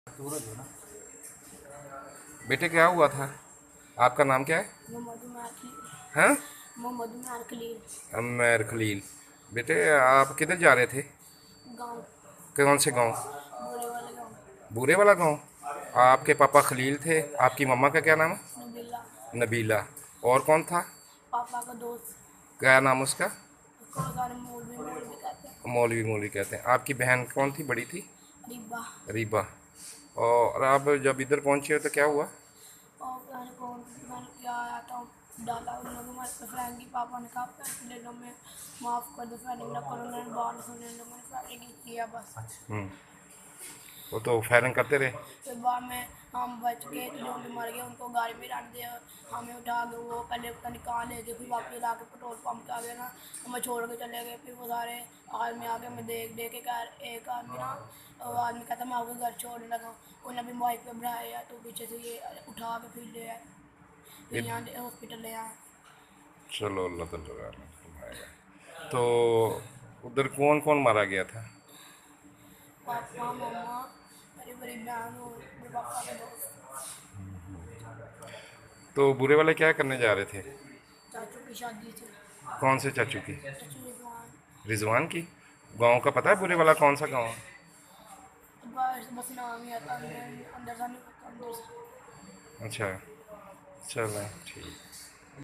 सूरज हो ना। बेटे क्या हुआ था? आपका नाम क्या है? मोहम्मद उमर खलील। हैं? मोहम्मद उमर खलील। अमर खलील। बेटे आप किधर जा रहे थे? गाँव। कौन से गांव? बोरे वाले गाँव। बूरे वाला गांव। आपके पापा खलील थे, आपकी मम्मा का क्या नाम है? नबीला। नबीला। और कौन था? पापा का दोस्त। क्या नाम उसका? उसको सारे मौलवी मौलवी कहते हैं। मौलवी मौलवी कहते हैं। आपकी बहन कौन थी, बड़ी थी? रिबा। रीबा। और आप जब इधर पहुंचे हो तो क्या हुआ? और मैंने क्या आया था, डाला उन लोगों में फ्रेंकी। पापा ने कहा पैसे ले लो, मैं माफ़ कर दो, फायरिंग ना करो। मैंने बाल सुने लो, मैंने फायरिंग किया बस। हम्म। वो तो फायरिंग करते रहे। फिर बाद में हम बच गए, जो भी मर गए उनको गाड़ी में रख दिया। हमें उठा के वो पहले पता नहीं कहाँ ले गए, फिर वापस ला के पेट्रोल पंप के आ गए ना, हमें छोड़ के चले गए। फिर वो सारे आदमी आके हमें देख देख के कह, एक आदमी ना, वो आदमी कहता मैं आपके घर छोड़ने लगा। उन्हें भी बाइक पे बढ़ाया तो पीछे से ये उठा के फिर ले आए, फिर ये यहाँ हॉस्पिटल ले आए। चलो अल्लाह ताला रहमत फरमाएगा। तो उधर कौन कौन मारा गया था? पापा मम्मा, मेरी बड़ी बहन और मेरे पापा के दोस्त। तो बुरे वाले क्या करने जा रहे थे? चाचू की शादी थी। कौन से चाचू की? चाचू रिजवान। रिजवान की। गांव का पता है बुरे वाला कौन सा गांव है? बस बस नाम ही आता, अंदर अंदर सा नहीं पता, अंदर सा। अच्छा। चलो ठीक।